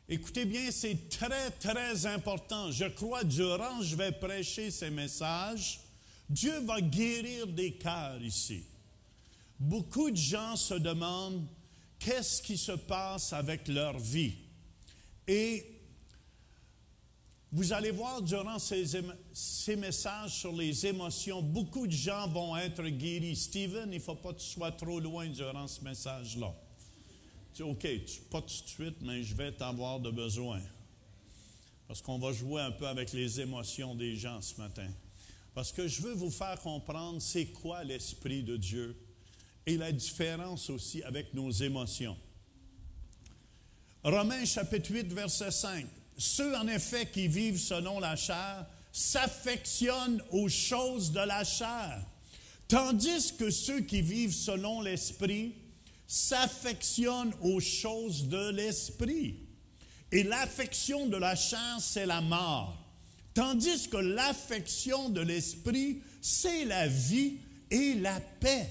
Écoutez bien, c'est très, très important. Je crois, durant je vais prêcher ces messages, Dieu va guérir des cœurs ici. Beaucoup de gens se demandent qu'est-ce qui se passe avec leur vie. Et vous allez voir durant ces messages sur les émotions, beaucoup de gens vont être guéris. Stephen, il ne faut pas que tu sois trop loin durant ce message-là. Tu dis, OK, pas tout de suite, mais je vais t'avoir de besoin. Parce qu'on va jouer un peu avec les émotions des gens ce matin. Parce que je veux vous faire comprendre c'est quoi l'Esprit de Dieu et la différence aussi avec nos émotions. Romains chapitre 8, verset 5. Ceux en effet qui vivent selon la chair s'affectionnent aux choses de la chair, tandis que ceux qui vivent selon l'Esprit s'affectionnent aux choses de l'Esprit. Et l'affection de la chair, c'est la mort, tandis que l'affection de l'Esprit, c'est la vie et la paix.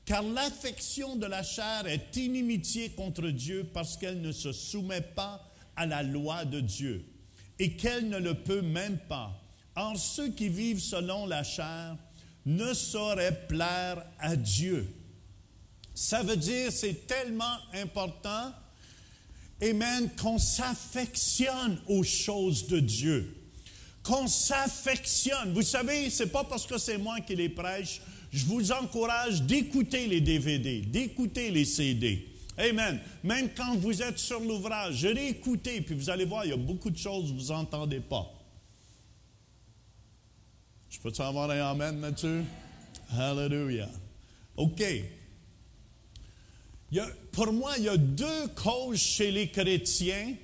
Car l'affection de la chair est inimitié contre Dieu parce qu'elle ne se soumet pas à la loi de Dieu et qu'elle ne le peut même pas. Or, ceux qui vivent selon la chair ne sauraient plaire à Dieu. Ça veut dire, c'est tellement important, amen, qu'on s'affectionne aux choses de Dieu. Qu'on s'affectionne. Vous savez, ce n'est pas parce que c'est moi qui les prêche. Je vous encourage d'écouter les DVD, d'écouter les CD. Amen. Même quand vous êtes sur l'ouvrage, je l'ai écouté, puis vous allez voir, il y a beaucoup de choses que vous n'entendez pas. Je peux-tu avoir un amen, Mathieu? Hallelujah. OK. Pour moi, il y a deux causes chez les chrétiens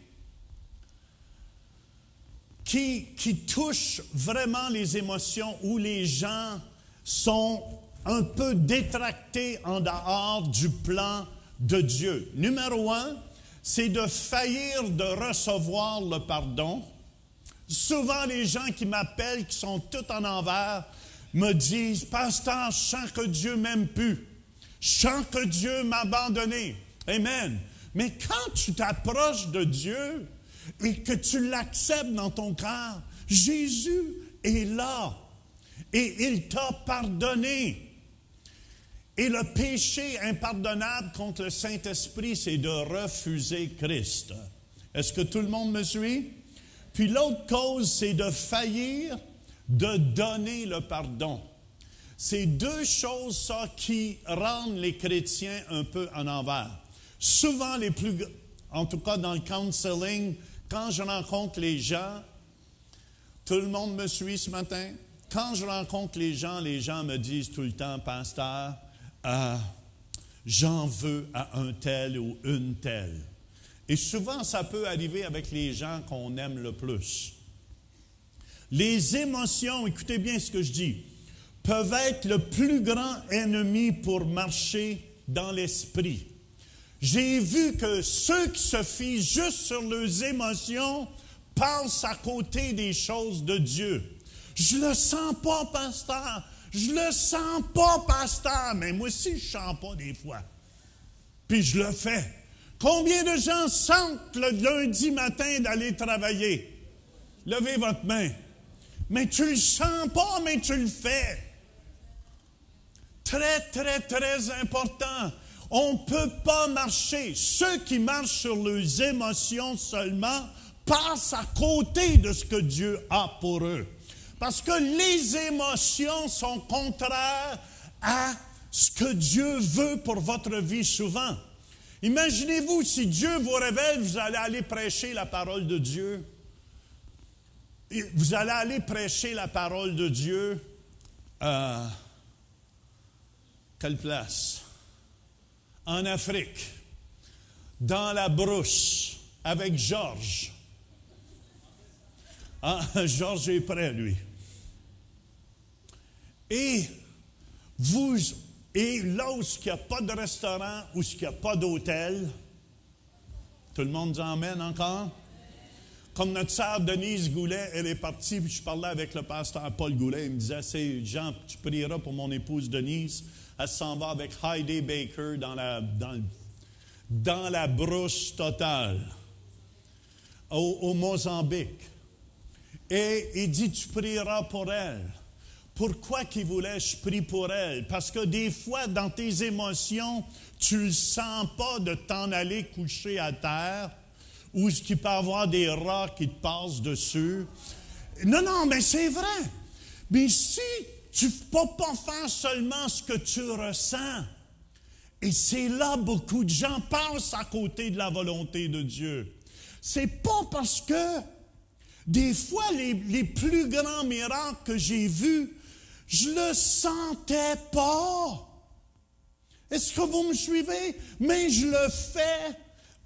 qui touchent vraiment les émotions où les gens sont un peu détractés en dehors du plan de Dieu. Numéro un, c'est de faillir de recevoir le pardon. Souvent, les gens qui m'appellent, qui sont tout en envers, me disent, « Pasteur, je sens que Dieu m'aime plus. Je sens que Dieu m'a abandonné. » Amen. Mais quand tu t'approches de Dieu et que tu l'acceptes dans ton cœur, Jésus est là et il t'a pardonné. Et le péché impardonnable contre le Saint-Esprit, c'est de refuser Christ. Est-ce que tout le monde me suit? Puis l'autre cause, c'est de faillir de donner le pardon. C'est deux choses, ça, qui rendent les chrétiens un peu en envers. Souvent, en tout cas dans le counseling, quand je rencontre les gens, tout le monde me suit ce matin? Quand je rencontre les gens me disent tout le temps, « Pasteur, j'en veux à un tel ou une telle. » Et souvent, ça peut arriver avec les gens qu'on aime le plus. Les émotions, écoutez bien ce que je dis, peuvent être le plus grand ennemi pour marcher dans l'esprit. J'ai vu que ceux qui se fient juste sur leurs émotions passent à côté des choses de Dieu. Je le sens pas, pasteur. Je le sens pas, pasteur. Mais moi aussi, je ne sens pas des fois. Puis je le fais. Combien de gens sentent le lundi matin d'aller travailler? Levez votre main. Mais tu le sens pas, mais tu le fais. Très, très, très important. On ne peut pas marcher. Ceux qui marchent sur leurs émotions seulement passent à côté de ce que Dieu a pour eux. Parce que les émotions sont contraires à ce que Dieu veut pour votre vie souvent. Imaginez-vous, si Dieu vous révèle, vous allez aller prêcher la parole de Dieu. Vous allez aller prêcher la parole de Dieu à quelle place? En Afrique, dans la brousse, avec Georges. Ah, Georges est prêt, lui. Et là où il n'y a pas de restaurant, où il n'y a pas d'hôtel, tout le monde dit amen encore? Comme notre sœur Denise Goulet, elle est partie, puis je parlais avec le pasteur Paul Goulet, il me disait, c'est Jean, tu prieras pour mon épouse Denise, elle s'en va avec Heidi Baker dans la brousse totale. au Mozambique. Et il dit, tu prieras pour elle. Pourquoi qu'il voulait je prie pour elle? Parce que des fois, dans tes émotions, tu ne sens pas de t'en aller coucher à terre, ou qu'il peut y avoir des rats qui te passent dessus. Non, mais c'est vrai. Mais si tu ne peux pas faire seulement ce que tu ressens, et c'est là beaucoup de gens passent à côté de la volonté de Dieu. C'est pas parce que des fois, les plus grands miracles que j'ai vus, je le sentais pas. Est-ce que vous me suivez? Mais je le fais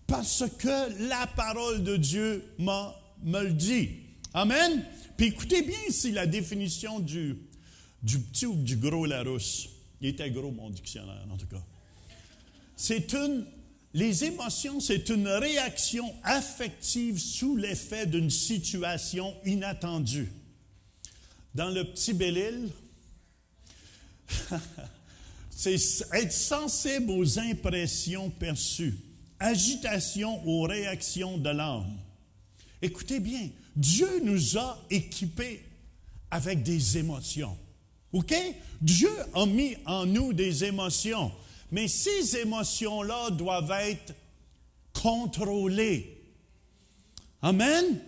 parce que la parole de Dieu me le dit. Amen? Puis écoutez bien ici la définition du petit ou du gros Larousse. Il était gros, mon dictionnaire, en tout cas. Les émotions, c'est une réaction affective sous l'effet d'une situation inattendue. Dans le petit Bellil, c'est être sensible aux impressions perçues, agitation aux réactions de l'âme. Écoutez bien, Dieu nous a équipés avec des émotions. OK? Dieu a mis en nous des émotions. Mais ces émotions-là doivent être contrôlées. Amen?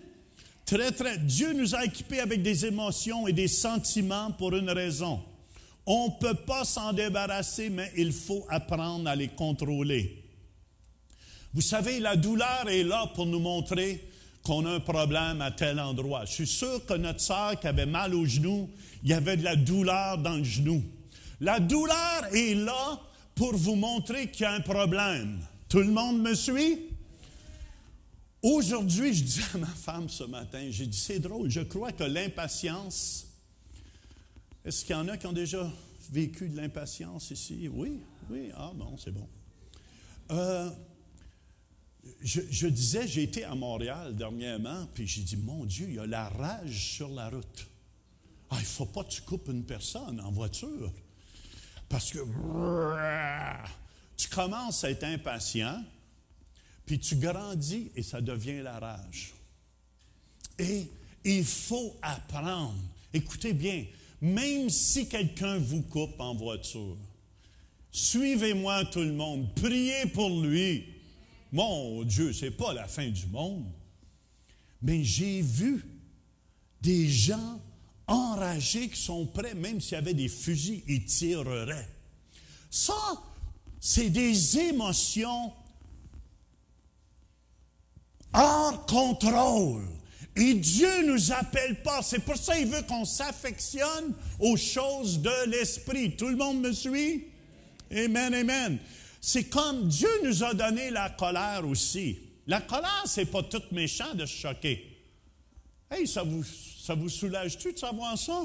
Dieu nous a équipés avec des émotions et des sentiments pour une raison. On ne peut pas s'en débarrasser, mais il faut apprendre à les contrôler. Vous savez, la douleur est là pour nous montrer qu'on a un problème à tel endroit. Je suis sûr que notre sœur qui avait mal au genou, il y avait de la douleur dans le genou. La douleur est là pour vous montrer qu'il y a un problème. Tout le monde me suit? Aujourd'hui, je dis à ma femme ce matin, j'ai dit, c'est drôle, je crois que l'impatience, est-ce qu'il y en a qui ont déjà vécu de l'impatience ici? Oui, ah bon, c'est bon. Je disais, j'ai été à Montréal dernièrement, puis j'ai dit, mon Dieu, il y a la rage sur la route. Ah, il ne faut pas que tu coupes une personne en voiture. Parce que tu commences à être impatient, puis tu grandis et ça devient la rage. Et il faut apprendre. Écoutez bien, même si quelqu'un vous coupe en voiture, suivez-moi tout le monde, priez pour lui. Mon Dieu, ce n'est pas la fin du monde. Mais j'ai vu des gens enragés qui sont prêts, même s'il y avait des fusils, ils tireraient. Ça, c'est des émotions hors contrôle. Et Dieu ne nous appelle pas. C'est pour ça qu'il veut qu'on s'affectionne aux choses de l'esprit. Tout le monde me suit? Amen, amen. C'est comme Dieu nous a donné la colère aussi. La colère, c'est pas tout méchant de se choquer. Hey, ça vous soulage-tu de savoir ça?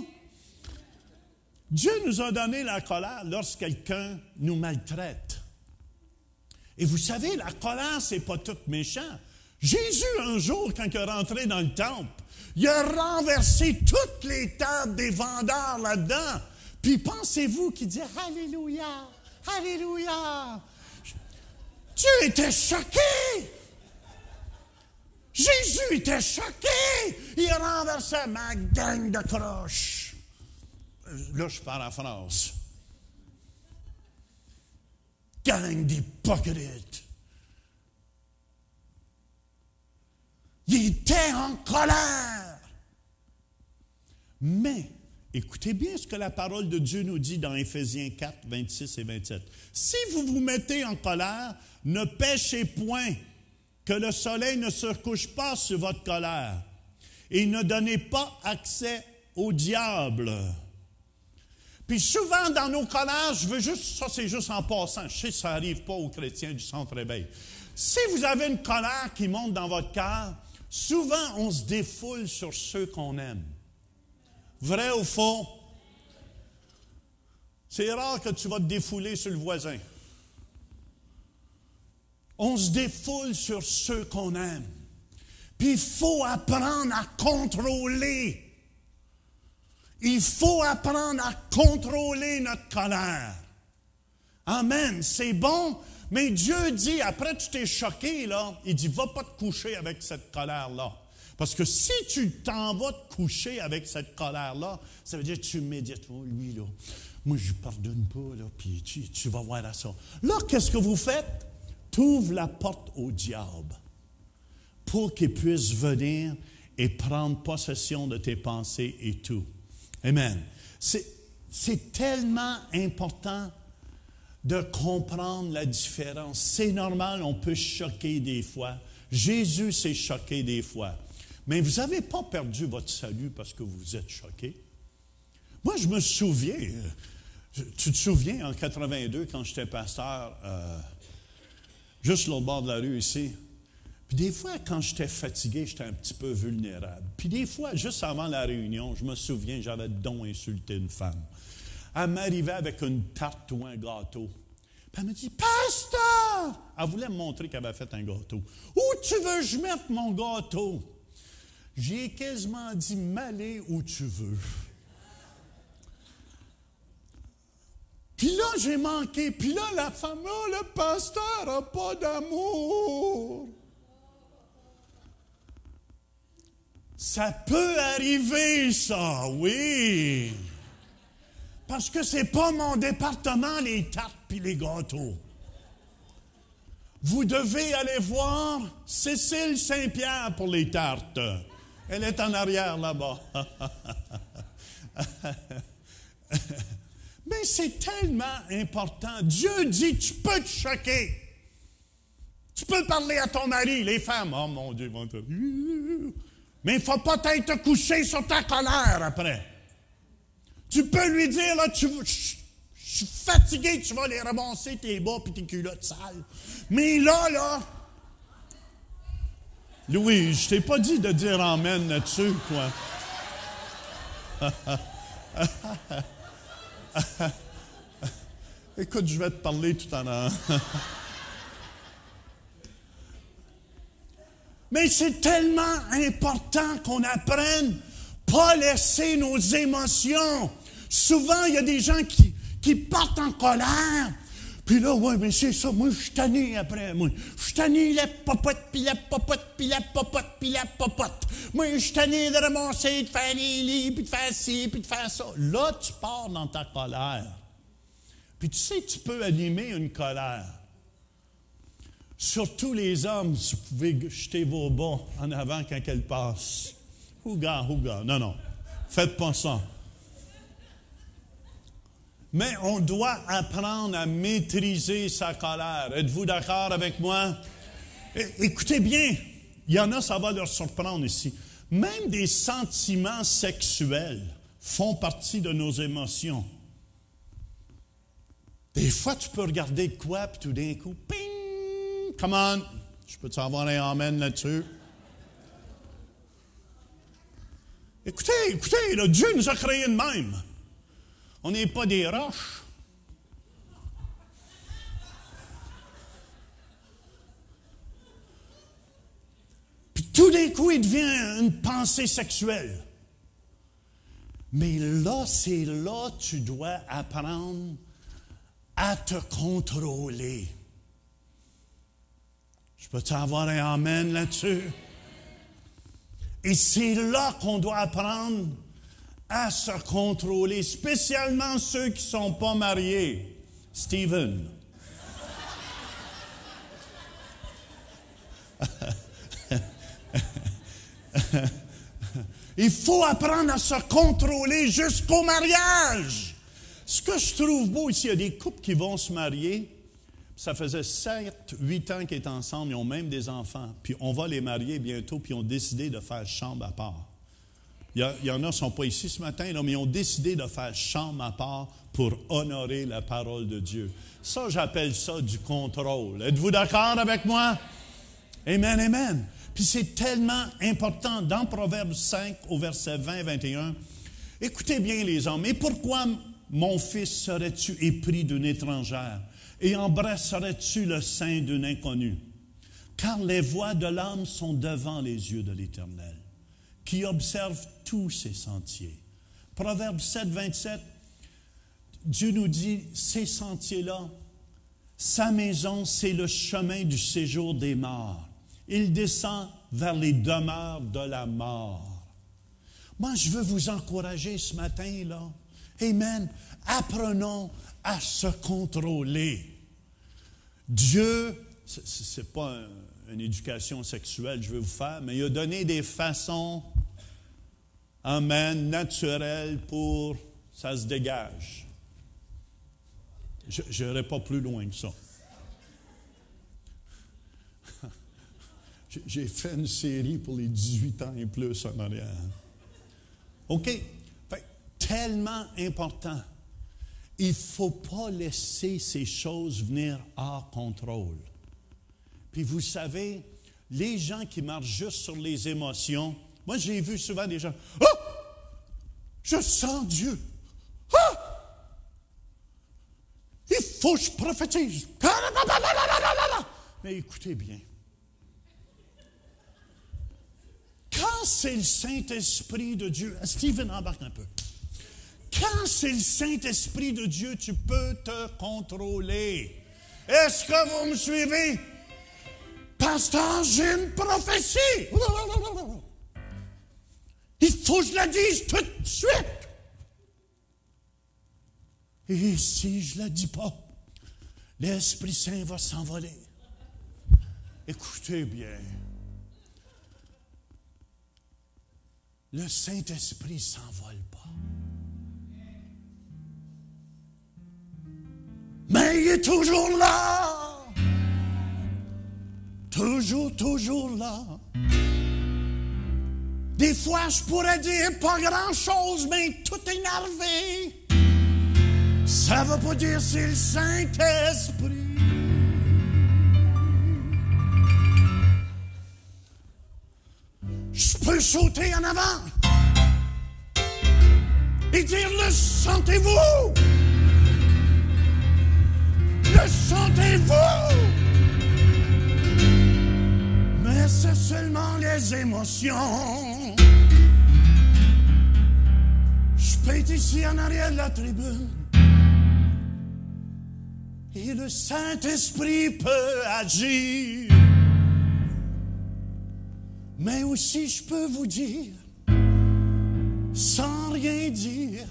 Dieu nous a donné la colère lorsque quelqu'un nous maltraite. Et vous savez, la colère, c'est pas tout méchant. Jésus, un jour, quand il est rentré dans le temple, il a renversé toutes les tables des vendeurs là-dedans. Puis pensez-vous qu'il dit « Alléluia, Alléluia ». Dieu était choqué. Jésus était choqué. Il renversait ma gang de croches. Là, je parle en France. Gang d'hypocrites. Il était en colère. Mais, écoutez bien ce que la parole de Dieu nous dit dans Éphésiens 4, 26 et 27. Si vous vous mettez en colère, ne péchez point, que le soleil ne se couche pas sur votre colère, et ne donnez pas accès au diable. Puis souvent, dans nos colères, ça c'est juste en passant, je sais que ça n'arrive pas aux chrétiens du Centre Éveil. Si vous avez une colère qui monte dans votre cœur, souvent on se défoule sur ceux qu'on aime. Vrai ou faux? C'est rare que tu vas te défouler sur le voisin. On se défoule sur ceux qu'on aime. Puis il faut apprendre à contrôler. Il faut apprendre à contrôler notre colère. Amen. C'est bon, Mais Dieu dit, après tu t'es choqué, là, il dit, va pas te coucher avec cette colère-là. Parce que si tu t'en vas te coucher avec cette colère-là, ça veut dire que tu médites, oh, lui, là, moi, je ne pardonne pas, là, puis tu vas voir à ça. Là, qu'est-ce que vous faites? Tu ouvres la porte au diable pour qu'il puisse venir et prendre possession de tes pensées et tout. Amen. C'est tellement important de comprendre la différence. C'est normal, on peut choquer des fois. Jésus s'est choqué des fois. Mais vous n'avez pas perdu votre salut parce que vous êtes choqué. Moi, je me souviens, tu te souviens en 82 quand j'étais pasteur, juste l'autre bord de la rue ici. Puis des fois, quand j'étais fatigué, j'étais un petit peu vulnérable. Puis des fois, juste avant la réunion, je me souviens, j'avais donc insulté une femme. Elle m'arrivait avec une tarte ou un gâteau. Puis elle me dit, « Pasteur! » Elle voulait me montrer qu'elle avait fait un gâteau. « Où tu veux que je mette mon gâteau? » J'ai quasiment dit, « M'aller où tu veux. » Puis là, j'ai manqué. Puis là, la femme, « Oh, le pasteur n'a pas d'amour. » Ça peut arriver, ça, oui. Parce que c'est pas mon département, les tartes puis les gâteaux. Vous devez aller voir Cécile Saint-Pierre pour les tartes. Elle est en arrière là-bas. Mais c'est tellement important. Dieu dit, tu peux te choquer. Tu peux parler à ton mari, les femmes. Oh mon Dieu, mon Dieu. Mais il ne faut pas te coucher sur ta colère après. Tu peux lui dire, là, je suis fatigué, tu vas les ramasser tes bas et tes culottes sales. Mais là, Louis, je t'ai pas dit de dire amen là-dessus, toi. Écoute, je vais te parler tout à l'heure. Mais c'est tellement important qu'on apprenne pas laisser nos émotions. Souvent, il y a des gens qui partent en colère. Puis là, ouais, mais c'est ça, moi, je suis tanné après, moi. Je suis tanné, la popote, puis la popote, puis la popote, puis la popote. Moi, je suis tanné de ramasser, de faire les lits, puis de faire ci, puis de faire ça. Là, tu pars dans ta colère. Puis tu sais, tu peux animer une colère. Surtout les hommes, si vous pouvez jeter vos bas en avant quand elle passe. Ouga, ouga. Non. Faites pas ça. Mais on doit apprendre à maîtriser sa colère. Êtes-vous d'accord avec moi? Écoutez bien, il y en a, ça va leur surprendre ici. Même des sentiments sexuels font partie de nos émotions. Des fois, tu peux regarder de quoi, puis tout d'un coup, ping! Come on! Je peux-tu avoir un amen là-dessus? Écoutez, là, Dieu nous a créés de même. On n'est pas des roches. Puis tout d'un coup, il devient une pensée sexuelle. Mais là, c'est là que tu dois apprendre à te contrôler. Je peux-tu avoir un amen là-dessus? Et c'est là qu'on doit apprendre à se contrôler, spécialement ceux qui ne sont pas mariés. Steven. Il faut apprendre à se contrôler jusqu'au mariage. Ce que je trouve beau ici, il y a des couples qui vont se marier. Ça faisait 7-8 ans qu'ils étaient ensemble, ils ont même des enfants. Puis on va les marier bientôt, puis ils ont décidé de faire chambre à part. Il y en a qui ne sont pas ici ce matin, là, mais ils ont décidé de faire chambre à part pour honorer la parole de Dieu. Ça, j'appelle ça du contrôle. Êtes-vous d'accord avec moi? Amen, amen. Puis c'est tellement important. Dans Proverbe 5, au verset 20-21, écoutez bien les hommes. « Et pourquoi, mon fils, serais-tu épris d'une étrangère? Et embrasserais-tu le sein d'une inconnue? Car les voies de l'âme sont devant les yeux de l'Éternel, qui observe tous ses sentiers. » Proverbe 7, 27, Dieu nous dit, ces sentiers-là, Sa maison, c'est le chemin du séjour des morts. Il descend vers les demeures de la mort. Moi, je veux vous encourager ce matin, là. Amen. Apprenons à se contrôler. Dieu, ce n'est pas une éducation sexuelle que je veux vous faire, mais il a donné des façons, amen, naturelles pour ça se dégage. Je n'irai pas plus loin que ça. J'ai fait une série pour les 18 ans et plus en arrière. OK? Fait, tellement important. Il ne faut pas laisser ces choses venir hors contrôle. Puis vous savez, les gens qui marchent juste sur les émotions, moi j'ai vu souvent des gens, « Oh! Je sens Dieu! Ah! Il faut que je prophétise! » Mais écoutez bien. Quand c'est le Saint-Esprit de Dieu, Stephen embarque un peu. Quand c'est le Saint-Esprit de Dieu, tu peux te contrôler. Est-ce que vous me suivez? Pasteur, j'ai une prophétie. Il faut que je la dise tout de suite. Et si je ne la dis pas, l'Esprit Saint va s'envoler. Écoutez bien. Le Saint-Esprit ne s'envole pas. Mais il est toujours là. Toujours là. Des fois, je pourrais dire pas grand-chose, mais tout énervé. Ça ne veut pas dire c'est le Saint-Esprit. Je peux sauter en avant et dire, le sentez-vous? Le sentez-vous? Mais c'est seulement les émotions. Je peux être ici en arrière de la tribune et le Saint-Esprit peut agir. Mais aussi, je peux vous dire, sans rien dire,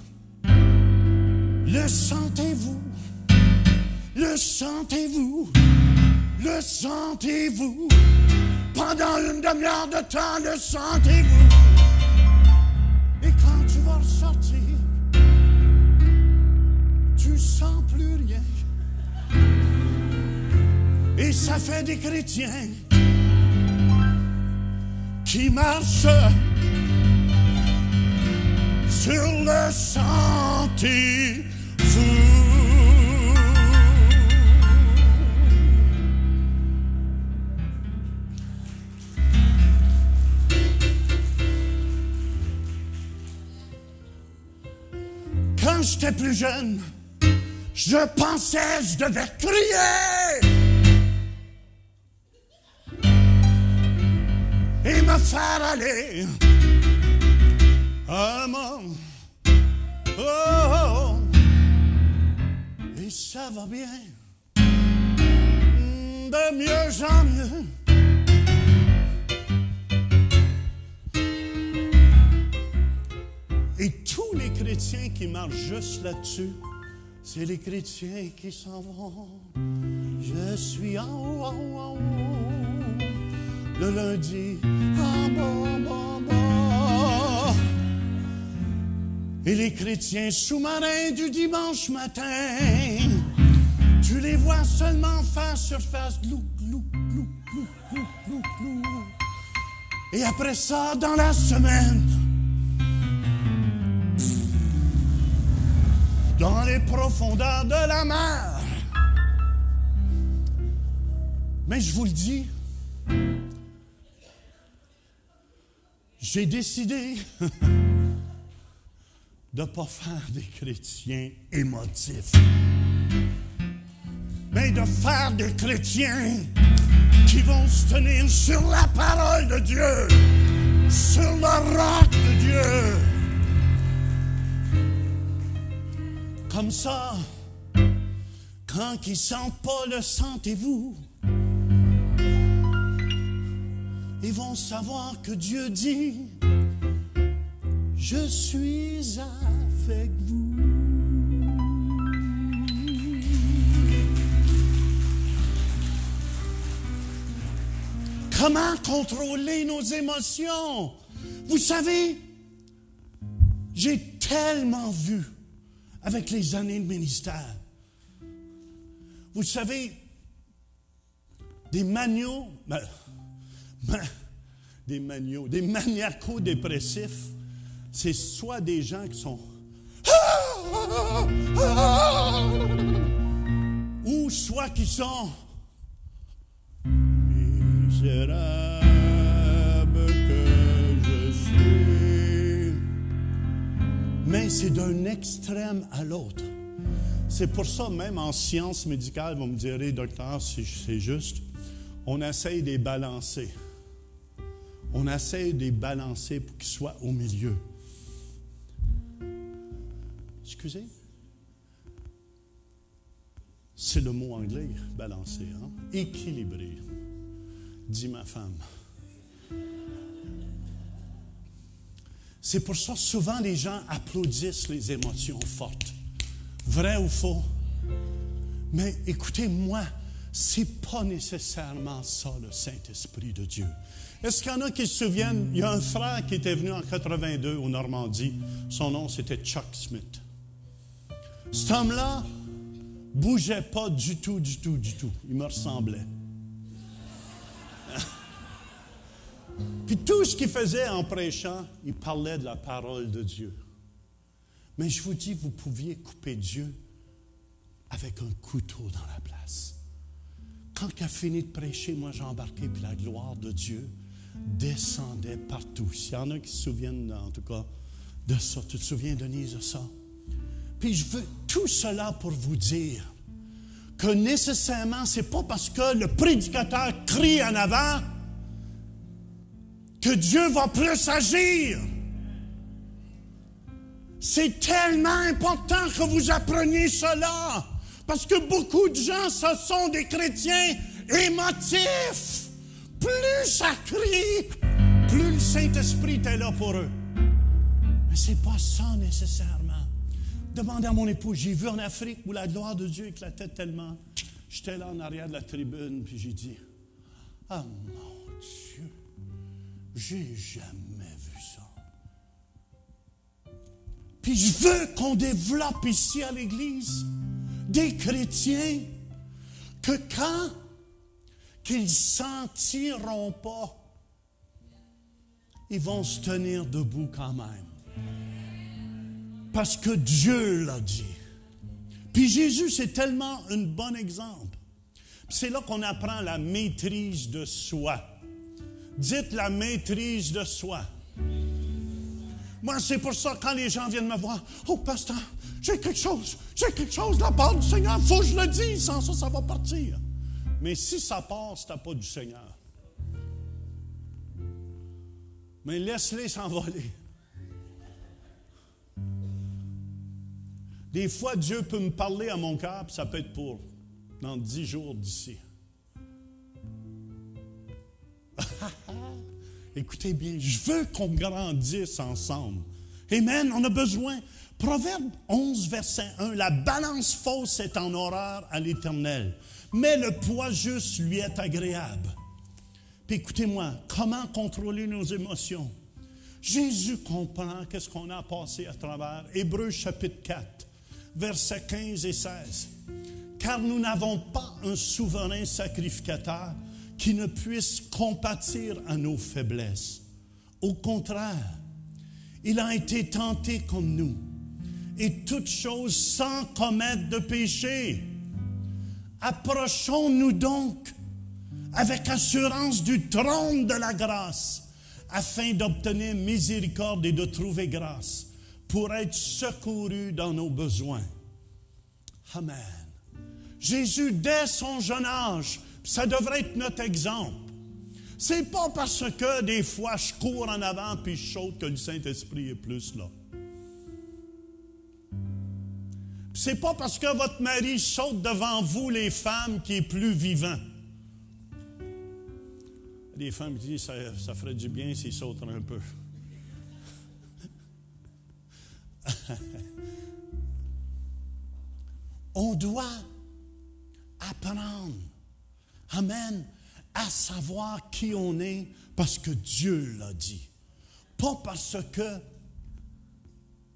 le sentez-vous? Le sentez-vous? Le sentez-vous? Pendant une demi-heure de temps, le sentez-vous? Et quand tu vas ressortir, tu sens plus rien. Et ça fait des chrétiens qui marchent sur le sentez-vous. Quand j'étais plus jeune, je pensais que je devais crier et me faire aller à un monde. Oh, et ça va bien, de mieux en mieux. Et tous les chrétiens qui marchent juste là-dessus, c'est les chrétiens qui s'en vont. Je suis en haut, en haut, en haut. Le lundi, en bas, bas, bas. Et les chrétiens sous-marins du dimanche matin, tu les vois seulement face sur face, glou, glou, glou, glou, glou, glou, glou. Et après ça, dans la semaine, dans les profondeurs de la mer. Mais je vous le dis, j'ai décidé de ne pas faire des chrétiens émotifs, mais de faire des chrétiens qui vont se tenir sur la parole de Dieu, sur le roc de Dieu. Comme ça, Quand ils ne sentent pas, le sentez-vous. Ils vont savoir que Dieu dit, je suis avec vous. Comment contrôler nos émotions? Vous savez, j'ai tellement vu avec les années de ministère. Vous savez, des maniaco-dépressifs, c'est soit des gens qui sont ou soit qui sont misérable que je suis. Mais c'est d'un extrême à l'autre. C'est pour ça, même en sciences médicales, vous me direz, docteur, si c'est juste, on essaye de les balancer. On essaye de les balancer pour qu'ils soient au milieu. Excusez? C'est le mot anglais, balancer, hein? Équilibré, dit ma femme. C'est pour ça, souvent, les gens applaudissent les émotions fortes. Vrai ou faux? Mais écoutez-moi, c'est pas nécessairement ça, le Saint-Esprit de Dieu. Est-ce qu'il y en a qui se souviennent? Il y a un frère qui était venu en 82 au Normandie. Son nom, c'était Chuck Smith. Cet homme-là bougeait pas du tout. Il me ressemblait. Puis tout ce qu'il faisait en prêchant, il parlait de la parole de Dieu. Mais je vous dis, vous pouviez couper Dieu avec un couteau dans la place. Quand il a fini de prêcher, moi j'ai embarqué, puis la gloire de Dieu descendait partout. S'il y en a qui se souviennent, en tout cas, de ça. Tu te souviens, Denise, de ça? Puis je veux tout cela pour vous dire que nécessairement, c'est pas parce que le prédicateur crie en avant que Dieu va plus agir. C'est tellement important que vous appreniez cela. Parce que beaucoup de gens, ce sont des chrétiens émotifs. Plus ça crie, plus le Saint-Esprit est là pour eux. Mais c'est pas ça nécessairement. Demandez à mon époux, j'ai vu en Afrique où la gloire de Dieu éclatait tellement. J'étais là en arrière de la tribune, puis j'ai dit, ah mon Dieu, j'ai jamais vu ça. Puis je veux qu'on développe ici à l'Église des chrétiens que quand qu'ils ne sentiront pas, ils vont se tenir debout quand même. Parce que Dieu l'a dit. Puis Jésus, c'est tellement un bon exemple. Puis c'est là qu'on apprend la maîtrise de soi. Dites la maîtrise de soi. Moi, c'est pour ça, quand les gens viennent me voir, « Oh, pasteur, j'ai quelque chose de la part du Seigneur, il faut que je le dise, sans ça, ça va partir. » Mais si ça part, ce n'est pas du Seigneur. Mais laisse-les s'envoler. Des fois, Dieu peut me parler à mon cœur, puis ça peut être pour dans 10 jours d'ici. Écoutez bien, je veux qu'on grandisse ensemble. Amen, on a besoin. Proverbe 11, verset 1, « La balance fausse est en horreur à l'Éternel, mais le poids juste lui est agréable. » Puis écoutez-moi, comment contrôler nos émotions? Jésus comprend qu'est-ce qu'on a passé à travers. Hébreux chapitre 4, versets 15 et 16. « Car nous n'avons pas un souverain sacrificateur qui ne puisse compatir à nos faiblesses. Au contraire, il a été tenté comme nous, et toutes choses sans commettre de péché. Approchons-nous donc avec assurance du trône de la grâce, afin d'obtenir miséricorde et de trouver grâce, pour être secourus dans nos besoins. » Amen. Jésus, dès son jeune âge, ça devrait être notre exemple. C'est pas parce que des fois je cours en avant puis je saute que le Saint-Esprit est plus là. c'est pas parce que votre mari saute devant vous, les femmes, qui est plus vivant. Les femmes disent, ça ferait du bien s'il sauterait un peu. On doit apprendre, amen, à savoir qui on est parce que Dieu l'a dit. Pas parce que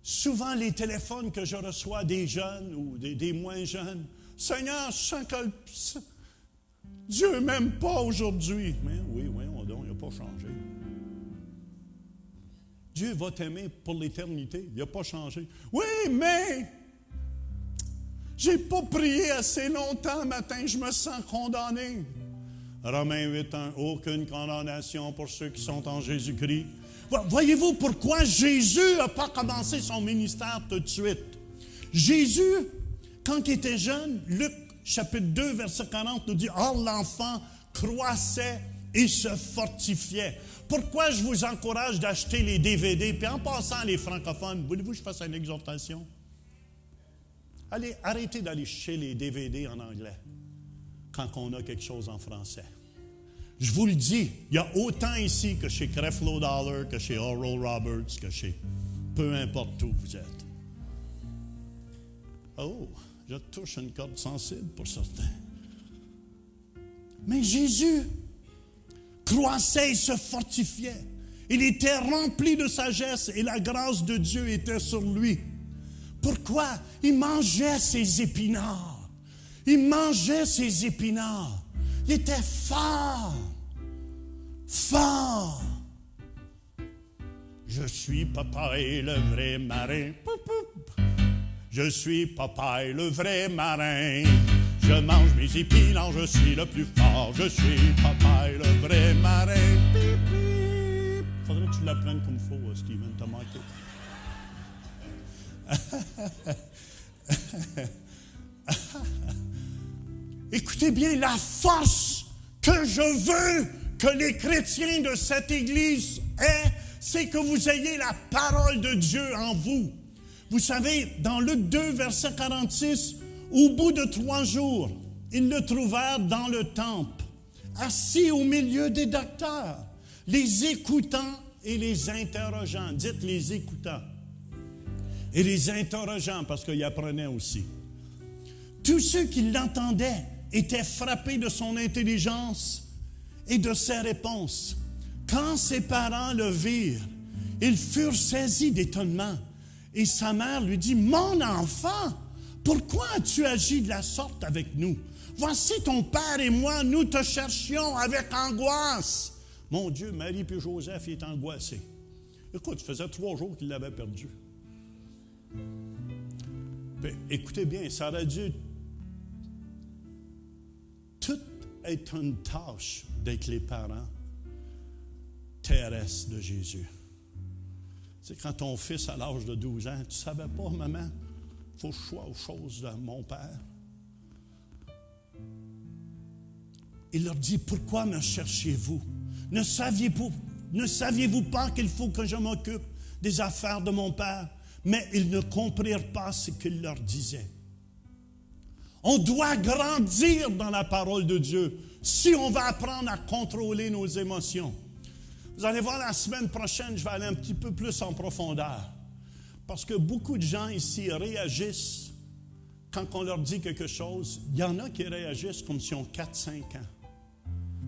souvent les téléphones que je reçois des jeunes ou des moins jeunes, Seigneur, je sens que Dieu ne m'aime pas aujourd'hui. Mais oui, donc, il n'a pas changé. Dieu va t'aimer pour l'éternité. Il n'a pas changé. Oui, mais j'ai pas prié assez longtemps matin, je me sens condamné. Romains 8:1, aucune condamnation pour ceux qui sont en Jésus-Christ. Voyez-vous pourquoi Jésus n'a pas commencé son ministère tout de suite? Jésus, quand il était jeune, Luc chapitre 2, verset 40 nous dit, « Or l'enfant croissait et se fortifiait. » Pourquoi je vous encourage d'acheter les DVD? Puis en passant les francophones, voulez-vous que je fasse une exhortation? Allez, arrêtez d'aller chercher les DVD en anglais quand on a quelque chose en français. Je vous le dis, il y a autant ici que chez Creflo Dollar, que chez Oral Roberts, que chez peu importe où vous êtes. Oh, je touche une corde sensible pour certains. Mais Jésus croissait et se fortifiait. Il était rempli de sagesse et la grâce de Dieu était sur lui. Pourquoi? Il mangeait ses épinards. Il mangeait ses épinards. Il était fort. Fort. Je suis Popeye le vrai marin. Je suis Popeye le vrai marin. Je mange mes épinards, je suis le plus fort. Je suis Popeye le vrai marin. Faudrait que tu l'apprennes comme il faut, Steven, t'as manqué. Écoutez bien, la force que je veux que les chrétiens de cette Église aient, c'est que vous ayez la parole de Dieu en vous. Vous savez, dans Luc 2, verset 46, au bout de 3 jours, ils le trouvèrent dans le temple, assis au milieu des docteurs, les écoutant et les interrogeant. Dites les écoutants. Et les interrogeant, parce qu'ils apprenaient aussi. Tous ceux qui l'entendaient étaient frappés de son intelligence et de ses réponses. Quand ses parents le virent, ils furent saisis d'étonnement. Et sa mère lui dit, « Mon enfant, pourquoi as-tu agi de la sorte avec nous? Voici ton père et moi, nous te cherchions avec angoisse. » Mon Dieu, Marie puis Joseph étaient angoissés. Écoute, ça faisait 3 jours qu'ils l'avaient perdu. Bien, écoutez bien, ça aurait dû tout être une tâche d'être les parents terrestres de Jésus. C'est quand ton fils, à l'âge de 12 ans, tu ne savais pas, maman, il faut que je sois aux choses de mon père. Il leur dit, pourquoi me cherchiez-vous? Ne saviez-vous pas qu'il faut que je m'occupe des affaires de mon père? Mais ils ne comprirent pas ce qu'il leur disait. On doit grandir dans la parole de Dieu si on va apprendre à contrôler nos émotions. Vous allez voir, la semaine prochaine, je vais aller un petit peu plus en profondeur. Parce que beaucoup de gens ici réagissent quand on leur dit quelque chose. Il y en a qui réagissent comme s'ils ont 4-5 ans.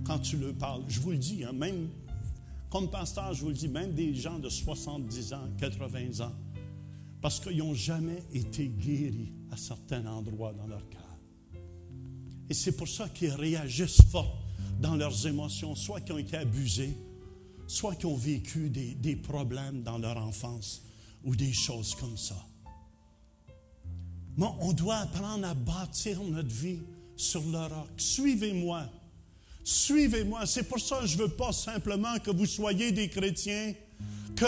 Quand tu leur parles, je vous le dis, hein, même comme pasteur, je vous le dis, même des gens de 70 ans, 80 ans, parce qu'ils n'ont jamais été guéris à certains endroits dans leur cœur. Et c'est pour ça qu'ils réagissent fort dans leurs émotions, soit qu'ils ont été abusés, soit qu'ils ont vécu des problèmes dans leur enfance ou des choses comme ça. Mais on doit apprendre à bâtir notre vie sur le roc. Suivez-moi. Suivez-moi. C'est pour ça que je ne veux pas simplement que vous soyez des chrétiens que...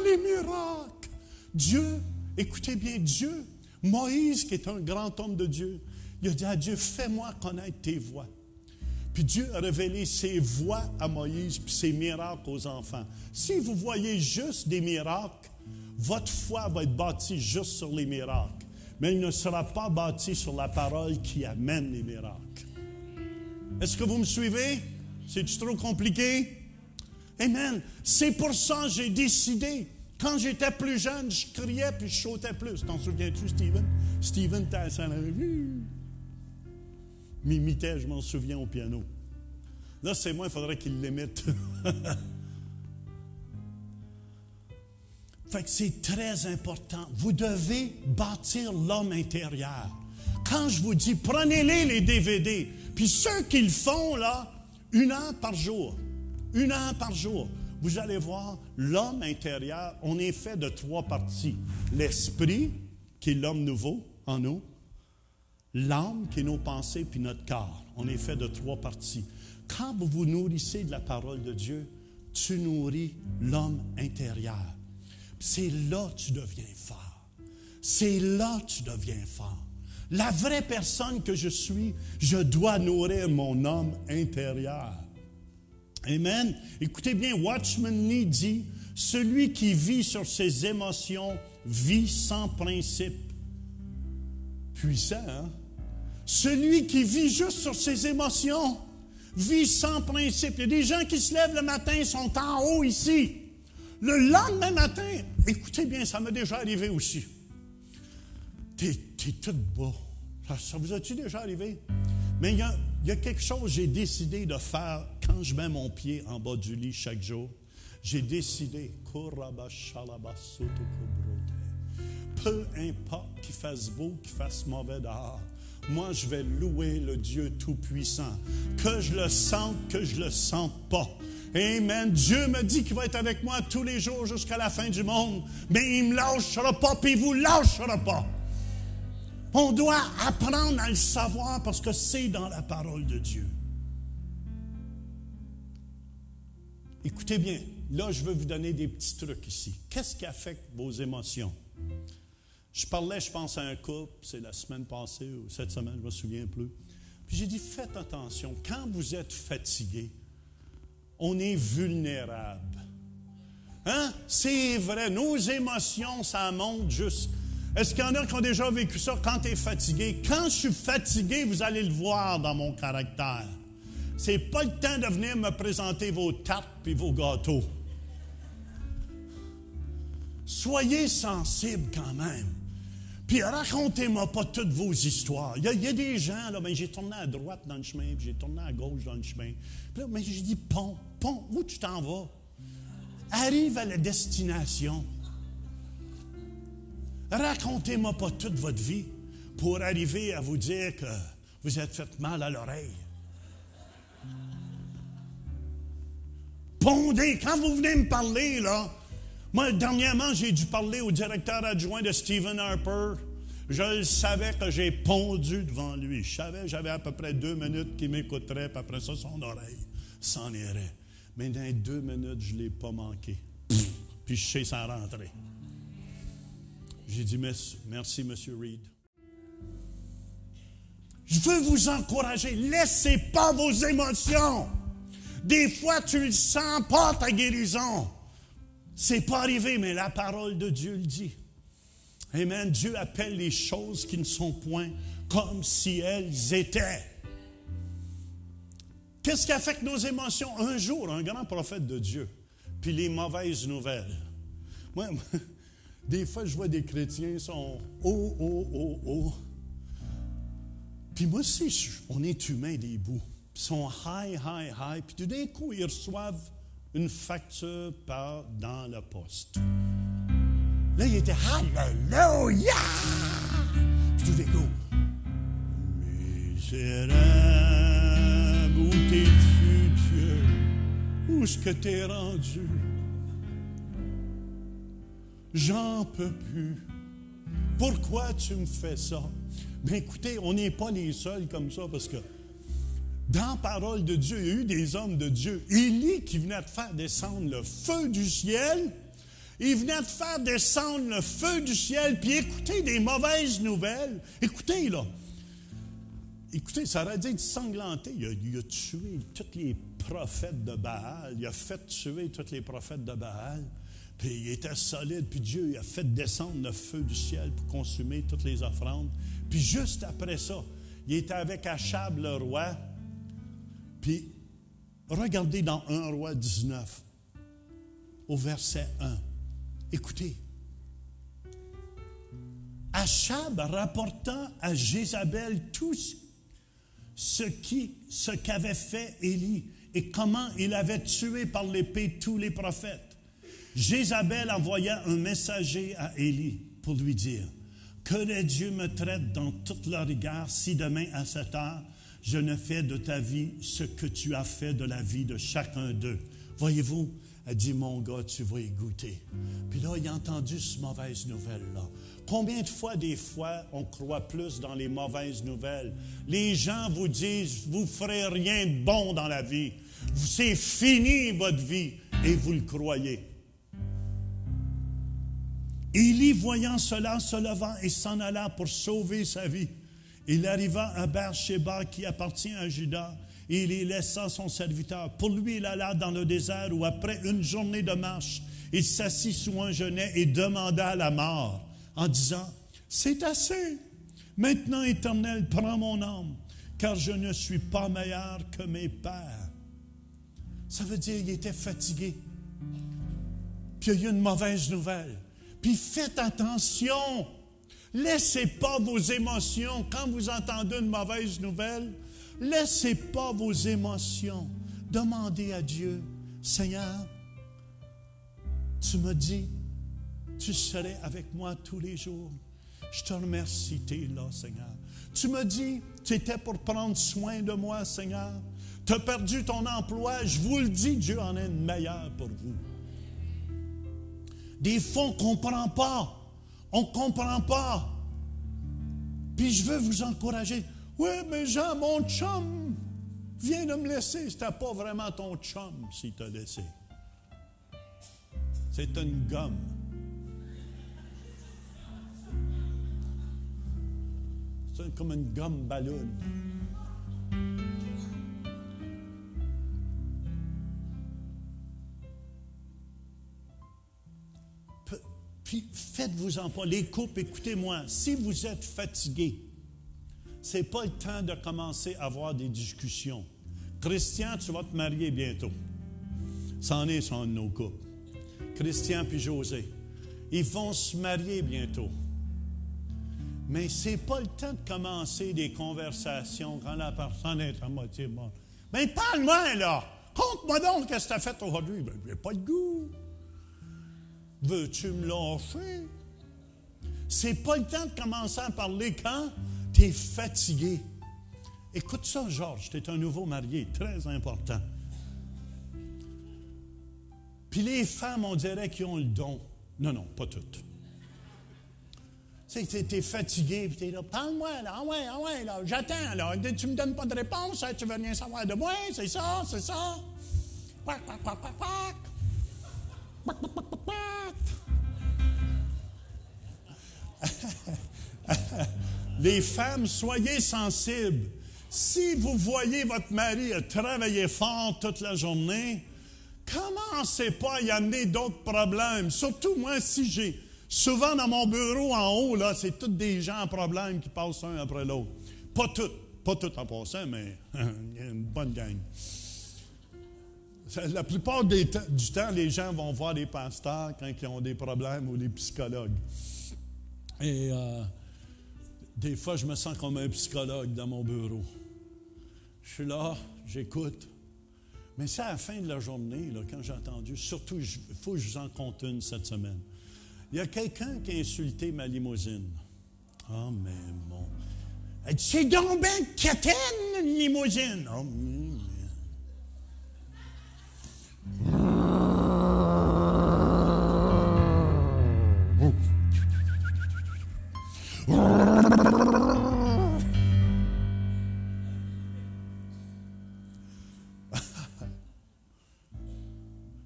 les miracles! Dieu, écoutez bien, Dieu, Moïse, qui est un grand homme de Dieu, il a dit à Dieu, fais-moi connaître tes voies. Puis Dieu a révélé ses voies à Moïse, puis ses miracles aux enfants. Si vous voyez juste des miracles, votre foi va être bâtie juste sur les miracles, mais elle ne sera pas bâtie sur la parole qui amène les miracles. Est-ce que vous me suivez? C'est-tu trop compliqué? Amen. C'est pour ça que j'ai décidé. Quand j'étais plus jeune, je criais puis je sautais plus. T'en souviens-tu, Steven? Steven était à m'imitait, je m'en souviens, au piano. Là, c'est moi, il faudrait qu'il l'imite. Fait que c'est très important. Vous devez bâtir l'homme intérieur. Quand je vous dis, prenez-les DVD, puis ceux qui le font, là, 1 heure par jour. 1 heure par jour. Vous allez voir, l'homme intérieur, on est fait de 3 parties. L'esprit, qui est l'homme nouveau en nous. L'âme, qui est nos pensées, puis notre corps. On est fait de 3 parties. Quand vous vous nourrissez de la parole de Dieu, tu nourris l'homme intérieur. C'est là que tu deviens fort. C'est là que tu deviens fort. La vraie personne que je suis, je dois nourrir mon homme intérieur. Amen. Écoutez bien, Watchman Nee dit, celui qui vit sur ses émotions vit sans principe. Puissant, hein? Celui qui vit juste sur ses émotions vit sans principe. Il y a des gens qui se lèvent le matin, sont en haut ici. Le lendemain matin, écoutez bien, ça m'est déjà arrivé aussi. T'es tout bas. Ça vous a-tu déjà arrivé? Mais il y a quelque chose que j'ai décidé de faire quand je mets mon pied en bas du lit chaque jour. J'ai décidé, peu importe qu'il fasse beau, qu'il fasse mauvais dehors, moi je vais louer le Dieu Tout-Puissant. Que je le sente, que je le sente pas. Amen. Dieu me dit qu'il va être avec moi tous les jours jusqu'à la fin du monde. Mais il ne me lâchera pas, puis il ne vous lâchera pas. On doit apprendre à le savoir parce que c'est dans la parole de Dieu. Écoutez bien, là je veux vous donner des petits trucs ici. Qu'est-ce qui affecte vos émotions? Je parlais, je pense, à un couple, c'est la semaine passée ou cette semaine, je ne me souviens plus. Puis j'ai dit, faites attention, quand vous êtes fatigué, on est vulnérable. Hein? C'est vrai, nos émotions, ça monte juste. Est-ce qu'il y en a qui ont déjà vécu ça quand tu es fatigué? Quand je suis fatigué, vous allez le voir dans mon caractère. C'est pas le temps de venir me présenter vos tartes et vos gâteaux. Soyez sensibles quand même. Puis racontez-moi pas toutes vos histoires. Il y a des gens, là, ben, j'ai tourné à droite dans le chemin, puis j'ai tourné à gauche dans le chemin. Puis là, ben, j'ai dit, pont, où tu t'en vas? Arrive à la destination. Racontez-moi pas toute votre vie pour arriver à vous dire que vous êtes fait mal à l'oreille. Pondez, quand vous venez me parler, là, moi, dernièrement, j'ai dû parler au directeur adjoint de Stephen Harper. Je le savais que j'ai pondu devant lui. Je savais, j'avais à peu près 2 minutes qu'il m'écouterait, puis après ça, son oreille s'en irait. Mais dans les 2 minutes, je ne l'ai pas manqué. Puis je sais sans rentrer. J'ai dit, merci, M. Reed. Je veux vous encourager. Laissez pas vos émotions. Des fois, tu ne sens pas ta guérison. C'est pas arrivé, mais la parole de Dieu le dit. Amen. Dieu appelle les choses qui ne sont point comme si elles étaient. Qu'est-ce qui affecte nos émotions? Un jour, un grand prophète de Dieu, puis les mauvaises nouvelles. Moi, des fois, je vois des chrétiens qui sont oh. Puis moi aussi, on est humain des bouts. Ils sont high. Puis tout d'un coup, ils reçoivent une facture dans le poste. Là, il était Alléluia! Puis tout d'un coup, misérable, où t'es-tu, Dieu? Où est-ce que t'es rendu? J'en peux plus. Pourquoi tu me fais ça? Bien, écoutez, on n'est pas les seuls comme ça parce que dans la parole de Dieu, il y a eu des hommes de Dieu. Élie qui venait de faire descendre le feu du ciel. Il venait de faire descendre le feu du ciel. Puis écoutez des mauvaises nouvelles. Écoutez, là. Écoutez, ça aurait dû être sanglanté. Il a tué tous les prophètes de Baal. Il a fait tuer tous les prophètes de Baal. Puis il était solide, puis Dieu il a fait descendre le feu du ciel pour consumer toutes les offrandes. Puis juste après ça, il était avec Achab le roi. Puis regardez dans 1 Roi 19, au verset 1. Écoutez. Achab rapporta à Jézabel tout ce qu'avait fait Élie et comment il avait tué par l'épée tous les prophètes. Jézabel envoya un messager à Élie pour lui dire, « Que les dieux me traitent dans toute leur rigueur si demain à cette heure, je ne fais de ta vie ce que tu as fait de la vie de chacun d'eux. » Voyez-vous, elle dit, « Mon gars, tu vas y goûter. » Puis là, il a entendu cette mauvaise nouvelle-là. Combien de fois, on croit plus dans les mauvaises nouvelles? Les gens vous disent, vous ne ferez rien de bon dans la vie. C'est fini votre vie. Et vous le croyez. Élie, voyant cela, se leva et s'en alla pour sauver sa vie. Il arriva à Beersheba qui appartient à Juda, et il y laissa son serviteur. Pour lui, il alla dans le désert où, après une journée de marche, il s'assit sous un genêt et demanda la mort, en disant, « C'est assez. Maintenant, Éternel, prends mon âme, car je ne suis pas meilleur que mes pères. » Ça veut dire qu'il était fatigué. Puis il y a eu une mauvaise nouvelle. Puis faites attention. Laissez pas vos émotions. Quand vous entendez une mauvaise nouvelle, laissez pas vos émotions. Demandez à Dieu, « Seigneur, tu me dis, tu serais avec moi tous les jours. Je te remercie, tu es là, Seigneur. Tu me dis, tu étais pour prendre soin de moi, Seigneur. Tu as perdu ton emploi. Je vous le dis, Dieu en a une meilleure pour vous. » Des fois, on ne comprend pas. On ne comprend pas. Puis je veux vous encourager. Oui, mais Jean, mon chum vient de me laisser. C'était pas vraiment ton chum s'il t'a laissé. C'est une gomme. C'est comme une gomme ballon. Puis faites-vous-en pas. Les couples, écoutez-moi, si vous êtes fatigués, ce n'est pas le temps de commencer à avoir des discussions. Christian, tu vas te marier bientôt. C'en est sur un de nos couples. Christian puis José. Ils vont se marier bientôt. Mais ce n'est pas le temps de commencer des conversations quand la personne est à moitié morte. Mais parle-moi, là! Conte-moi donc qu'est-ce que tu as fait aujourd'hui. Ben, je n'ai pas le goût. Veux-tu me lâcher? C'est pas le temps de commencer à parler quand tu es fatigué. Écoute ça, Georges, tu es un nouveau marié, très important. Puis les femmes, on dirait qu'ils ont le don. Non, non, pas toutes. Tu sais, tu es fatigué, puis tu es là, parle-moi, là, ah ouais, là, j'attends, là, tu me donnes pas de réponse, hein, tu veux rien savoir de moi, c'est ça, c'est ça. Quack, quack, quack, quack, quack. Les femmes, soyez sensibles. Si vous voyez votre mari travailler fort toute la journée, commencez pas à y amener d'autres problèmes. Surtout moi, si j'ai souvent dans mon bureau en haut, là, c'est tous des gens en problème qui passent un après l'autre. Pas toutes en passant, mais il y a une bonne gang. La plupart du temps, les gens vont voir les pasteurs quand ils ont des problèmes ou les psychologues. Et des fois, je me sens comme un psychologue dans mon bureau. Je suis là, j'écoute. Mais c'est à la fin de la journée, là, quand j'ai entendu, surtout, il faut que je vous en compte une cette semaine. Il y a quelqu'un qui a insulté ma limousine. Ah, mais bon. Elle dit, c'est donc ben quétaine, une limousine. Oh,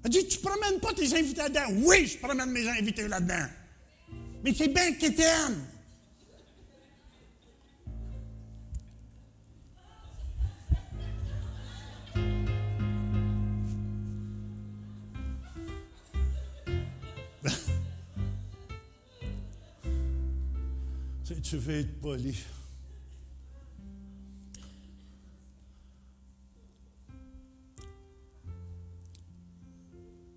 Elle dit, tu promènes pas tes invités là-dedans. Oui, je promène mes invités là-dedans. Mais c'est bien quétaine. tu veux être poli.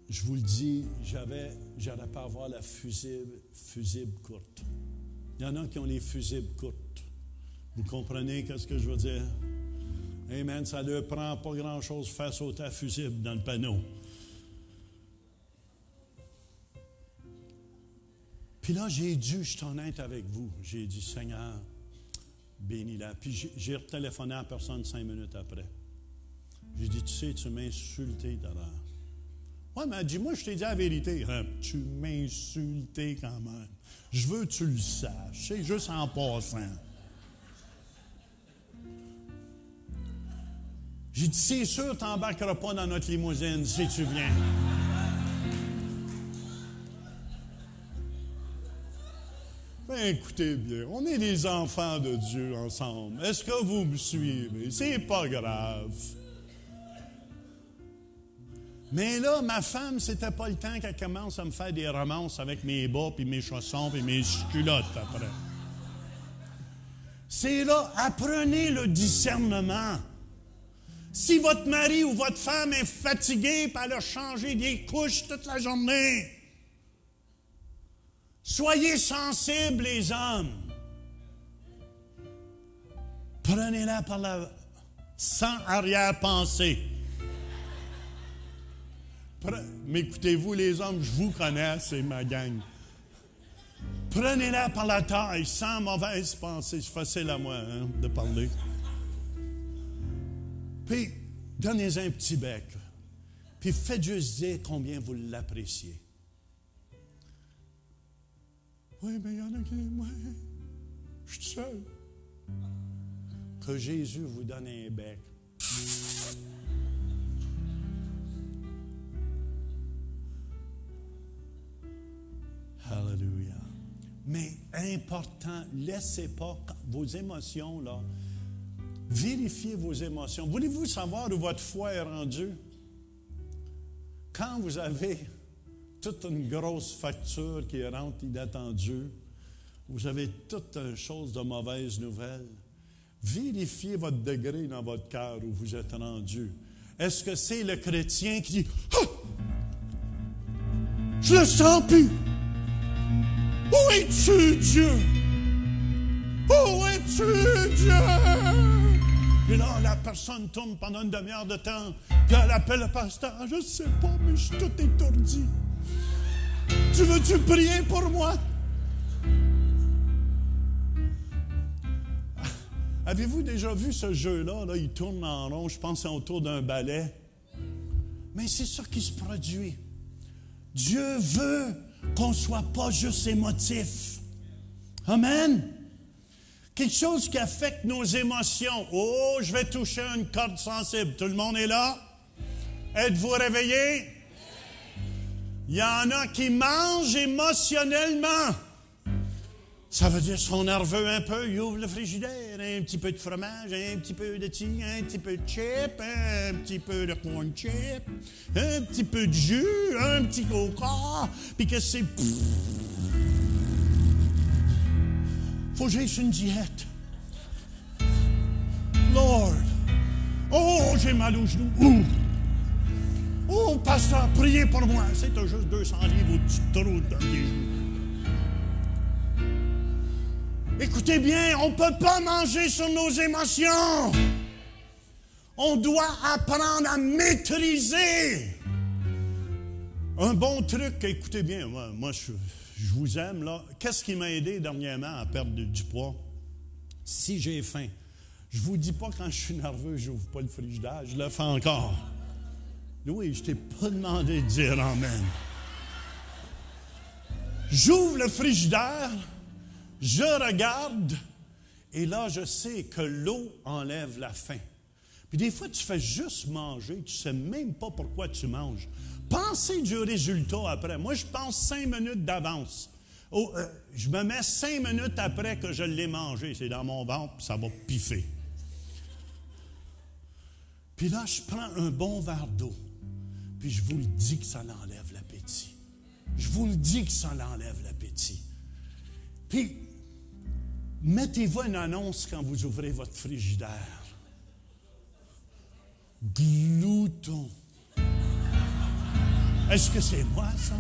Je vous le dis, j'aurais pas à avoir la fusible courte. Il y en a qui ont les fusibles courtes. Vous comprenez qu'est-ce que je veux dire? Amen, ça ne leur prend pas grand-chose de faire sauter la fusible dans le panneau. Puis là, je suis honnête avec vous, j'ai dit, Seigneur, bénis-la. Puis j'ai retéléphoné à la personne 5 minutes après. J'ai dit, tu sais, tu m'as insulté tout à l'heure. Ouais, mais elle dit, moi, je t'ai dit la vérité. Tu m'as insulté quand même. Je veux que tu le saches. C'est juste en passant. J'ai dit, c'est sûr, tu n'embarqueras pas dans notre limousine si tu viens. Ben, écoutez bien, on est des enfants de Dieu ensemble. Est-ce que vous me suivez? C'est pas grave. Mais là, ma femme, c'était pas le temps qu'elle commence à me faire des romances avec mes bas, puis mes chaussons, puis mes culottes après. C'est là, apprenez le discernement. Si votre mari ou votre femme est fatigué, puis elle a changé des couches toute la journée, soyez sensibles, les hommes. Prenez-la par la... sans arrière-pensée. Mais écoutez-vous, les hommes, je vous connais, c'est ma gang. Prenez-la par la taille, sans mauvaise pensée. C'est facile à moi de parler. Puis, donnez-en un petit bec. Puis, faites juste dire combien vous l'appréciez. Oui, mais il y en a qui disent, moi, je suis seul. Que Jésus vous donne un bec. Alléluia. Mais important, laissez pas vos émotions, là. Vérifiez vos émotions. Voulez-vous savoir où votre foi est rendue? Quand vous avez toute une grosse facture qui rentre inattendue, vous avez toute une chose de mauvaise nouvelle, vérifiez votre degré dans votre cœur où vous êtes rendu. Est-ce que c'est le chrétien qui dit « Ah! Je le sens plus! Où es-tu, Dieu? Où es-tu, Dieu? » Puis là, la personne tourne pendant une demi-heure de temps, puis elle appelle le pasteur. « Je ne sais pas, mais je suis tout étourdi. Tu veux-tu prier pour moi? » Avez-vous déjà vu ce jeu-là? Là, il tourne en rond, je pense, autour d'un balai. Mais c'est ça qui se produit. Dieu veut qu'on ne soit pas juste émotif. Amen. Quelque chose qui affecte nos émotions. Oh, je vais toucher une corde sensible. Tout le monde est là? Êtes-vous réveillés? Il y en a qui mangent émotionnellement. Ça veut dire sont nerveux un peu, ils ouvrent le frigidaire, un petit peu de fromage, un petit peu de thé, un petit peu de chip, un petit peu de corn chip, un petit peu de jus, un petit coca, puis que c'est... Faut que j'aille sur une diète. Lord, oh, j'ai mal aux genoux. Oh, pasteur, priez pour moi. C'est juste 200 livres au-dessus de trop dans les genoux. Écoutez bien, on ne peut pas manger sur nos émotions. On doit apprendre à maîtriser. Un bon truc, écoutez bien, moi je vous aime, là. Qu'est-ce qui m'a aidé dernièrement à perdre du poids? Si j'ai faim, je ne vous dis pas quand je suis nerveux, je n'ouvre pas le frigidaire, je le fais encore. Oui, je ne t'ai pas demandé de dire amen. J'ouvre le frigidaire, je regarde, et là, je sais que l'eau enlève la faim. Puis des fois, tu fais juste manger, tu ne sais même pas pourquoi tu manges. Pensez du résultat après. Moi, je pense 5 minutes d'avance. Je me mets 5 minutes après que je l'ai mangé. C'est dans mon ventre, puis ça va piffer. Puis là, je prends un bon verre d'eau. Puis je vous le dis que ça l'enlève l'appétit. Je vous le dis que ça l'enlève l'appétit. Puis, Mettez-vous une annonce quand vous ouvrez votre frigidaire. Glouton. Est-ce que c'est moi, ça?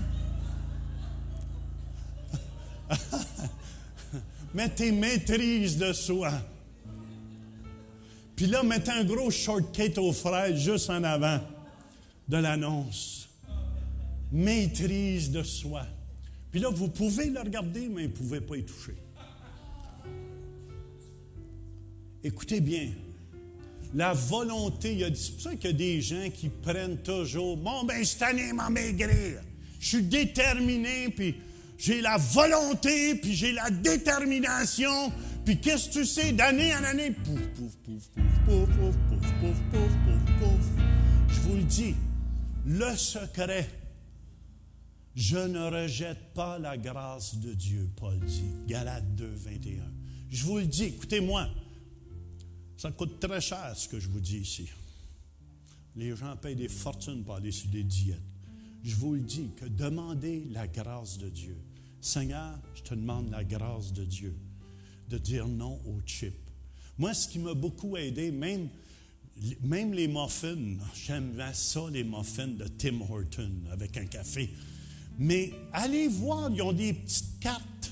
Mettez maîtrise de soi. Puis là, mettez un gros shortcake aux fraises juste en avant de l'annonce. Maîtrise de soi. Puis là, vous pouvez le regarder, mais vous ne pouvez pas y toucher. Écoutez bien. La volonté, c'est pour ça qu'il y a des gens qui prennent toujours, bon, ben, cette année, m'en maigrir. Je suis déterminé, puis j'ai la volonté, puis j'ai la détermination, puis qu'est-ce que tu sais, d'année en année, pouf, pouf, pouf, pouf, pouf, pouf, pouf, pouf, pouf, pouf, pouf. Je vous le dis, le secret, je ne rejette pas la grâce de Dieu, Paul dit, Galates 2, 21. Je vous le dis, écoutez-moi, ça coûte très cher ce que je vous dis ici. Les gens payent des fortunes pour aller sur des diètes. Je vous le dis, que demandez la grâce de Dieu. Seigneur, je te demande la grâce de Dieu de dire non au chip. Moi, ce qui m'a beaucoup aidé, même les muffins, j'aime ça, les muffins de Tim Horton avec un café. Mais allez voir, ils ont des petites cartes.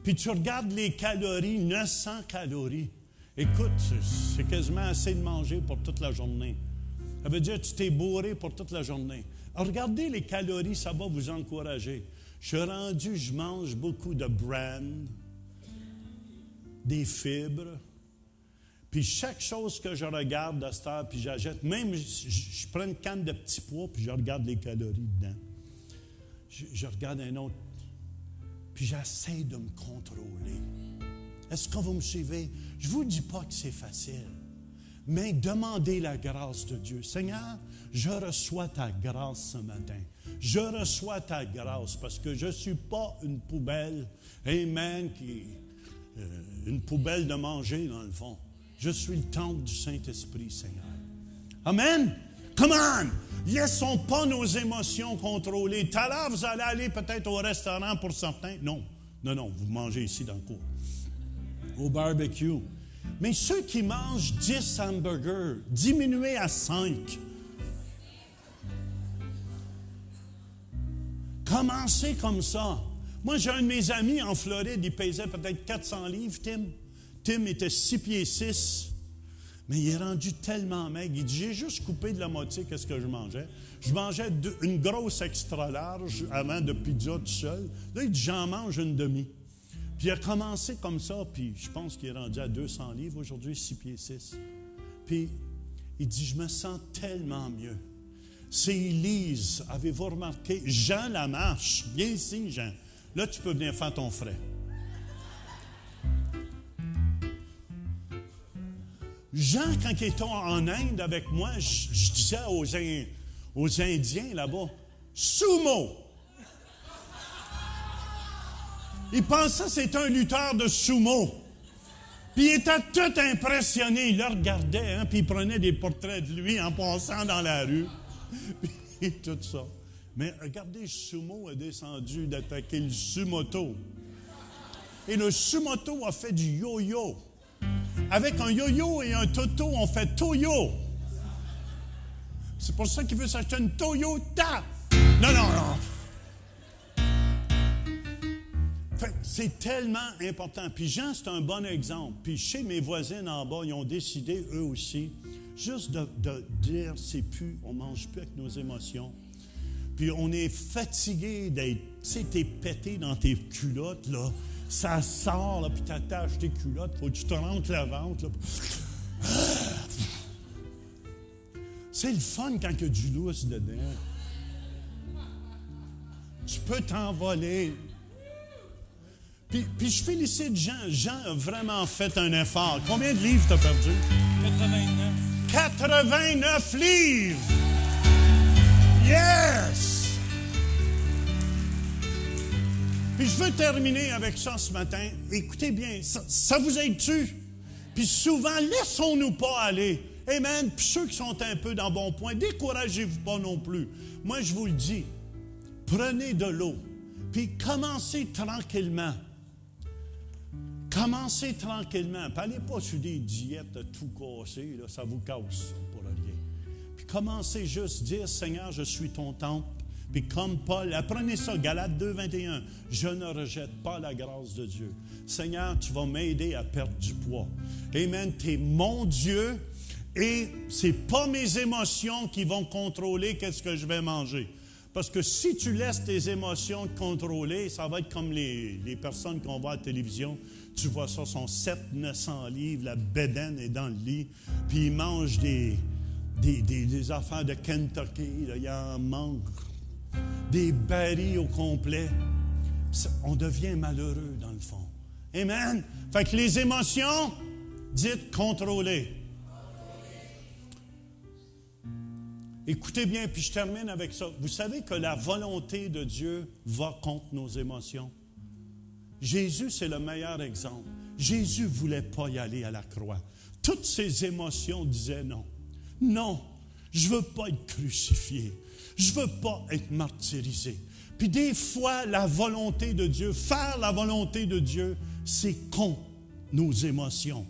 Puis tu regardes les calories, 900 calories. Écoute, c'est quasiment assez de manger pour toute la journée. Ça veut dire que tu t'es bourré pour toute la journée. Alors, regardez les calories, ça va vous encourager. Je suis rendu, je mange beaucoup de bran, des fibres. Puis chaque chose que je regarde à cette heure, puis j'achète, même je prends une canne de petits pois, puis je regarde les calories dedans. Je regarde un autre, puis j'essaie de me contrôler. Est-ce que vous me suivez? Je ne vous dis pas que c'est facile, mais demandez la grâce de Dieu. Seigneur, je reçois ta grâce ce matin. Je reçois ta grâce parce que je ne suis pas une poubelle, amen, une poubelle de manger dans le fond. Je suis le temple du Saint-Esprit, Seigneur. Amen? Come on! Laissons pas nos émotions contrôler. Tout à l'heure, vous allez aller peut-être au restaurant pour certains. Non, vous mangez ici dans le cours. Au barbecue. Mais ceux qui mangent 10 hamburgers, diminuez à 5. Commencez comme ça. Moi, j'ai un de mes amis en Floride, il pesait peut-être 400 livres, Tim. Tim était 6 pieds 6. Mais il est rendu tellement maigre. Il dit, j'ai juste coupé de la moitié qu'est-ce que je mangeais. Je mangeais une grosse extra large avant de pizza tout seul. Là, il dit, j'en mange une demi. Puis il a commencé comme ça, puis je pense qu'il est rendu à 200 livres aujourd'hui, 6 pieds 6. Puis il dit, je me sens tellement mieux. C'est Élise, avez-vous remarqué? Jean Lamarche, viens ici, Jean. Là, tu peux venir faire ton frais. Jean, quand il était en Inde avec moi, je disais aux Indiens là-bas, sumo. Il pensait que c'était un lutteur de sumo. Puis il était tout impressionné. Il le regardait, hein, puis il prenait des portraits de lui en passant dans la rue. Puis tout ça. Mais regardez, le sumo est descendu d'attaquer le sumoto. Et le sumoto a fait du yo-yo. Avec un yo-yo et un toto, on fait toyo. C'est pour ça qu'il veut s'acheter une Toyota. Non. C'est tellement important. Puis Jean, c'est un bon exemple. Puis chez mes voisines en bas, ils ont décidé, eux aussi, juste de dire, on ne mange plus avec nos émotions. Puis on est fatigué d'être, tu sais, t'es pété dans tes culottes, là. Ça sort, là, puis t'attaches tes culottes, faut que tu te rentres le ventre, là. C'est le fun quand il y a du lousse dedans. Tu peux t'envoler. Puis je félicite Jean. Jean a vraiment fait un effort. Combien de livres t'as perdu? 89. 89 livres! Yes! Puis je veux terminer avec ça ce matin. Écoutez bien, ça vous aide-tu? Puis souvent, laissons-nous pas aller. Amen. Puis ceux qui sont un peu dans bon point, découragez-vous pas non plus. Moi, je vous le dis, prenez de l'eau, puis commencez tranquillement. commencez tranquillement. Allez pas sur des diètes tout cassées, là, ça vous casse pour rien. Puis commencez juste à dire, Seigneur, je suis ton temple. Puis comme Paul, apprenez ça, Galates 2, 21. Je ne rejette pas la grâce de Dieu. Seigneur, tu vas m'aider à perdre du poids. Amen. Tu es mon Dieu et c'est pas mes émotions qui vont contrôler qu'est-ce que je vais manger. Parce que si tu laisses tes émotions te contrôler, ça va être comme les personnes qu'on voit à la télévision. Tu vois ça, sont 700-900 livres, la bédaine est dans le lit, puis ils mangent des affaires de Kentucky, là, il en manque. Des barils au complet. On devient malheureux dans le fond. Amen. Fait que les émotions, dites contrôler. Écoutez bien, puis je termine avec ça. Vous savez que la volonté de Dieu va contre nos émotions. Jésus, c'est le meilleur exemple. Jésus ne voulait pas y aller à la croix. Toutes ses émotions disaient non. Non, je ne veux pas être crucifié. Je ne veux pas être martyrisé. Puis des fois, la volonté de Dieu, faire la volonté de Dieu, c'est contre nos émotions.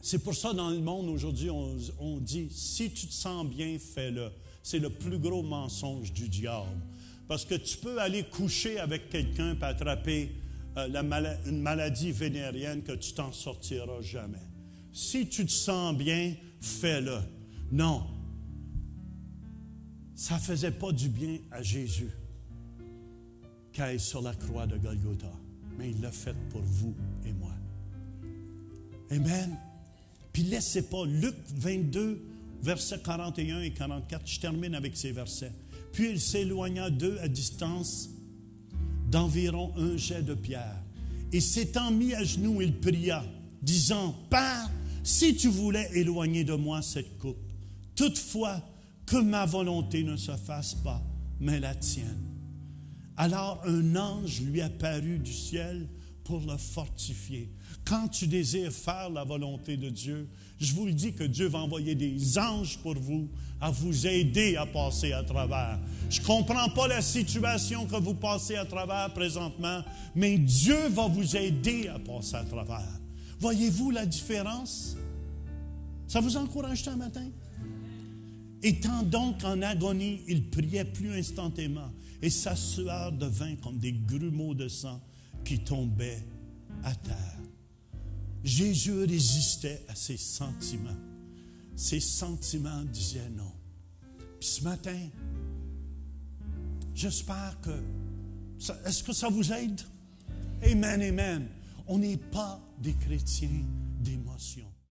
C'est pour ça, dans le monde, aujourd'hui, on dit, si tu te sens bien, fais-le. C'est le plus gros mensonge du diable. Parce que tu peux aller coucher avec quelqu'un et attraper une maladie vénérienne que tu t'en sortiras jamais. Si tu te sens bien, fais-le. Non. Ça ne faisait pas du bien à Jésus qu'il aille sur la croix de Golgotha. Mais il l'a fait pour vous et moi. Amen. Puis laissez pas, Luc 22, versets 41 et 44, je termine avec ces versets. Puis il s'éloigna d'eux à distance d'environ un jet de pierre. Et s'étant mis à genoux, il pria, disant, Père, si tu voulais éloigner de moi cette coupe, toutefois, que ma volonté ne se fasse pas, mais la tienne. Alors un ange lui apparut du ciel pour le fortifier. Quand tu désires faire la volonté de Dieu, je vous le dis que Dieu va envoyer des anges pour vous, à vous aider à passer à travers. Je ne comprends pas la situation que vous passez à travers présentement, mais Dieu va vous aider à passer à travers. Voyez-vous la différence? Ça vous encourage ce matin? Étant donc en agonie, il priait plus instantanément, et sa sueur devint comme des grumeaux de sang qui tombaient à terre. Jésus résistait à ses sentiments. Ses sentiments disaient non. Puis ce matin, j'espère que... Est-ce que ça vous aide? Amen, amen. On n'est pas des chrétiens d'émotion.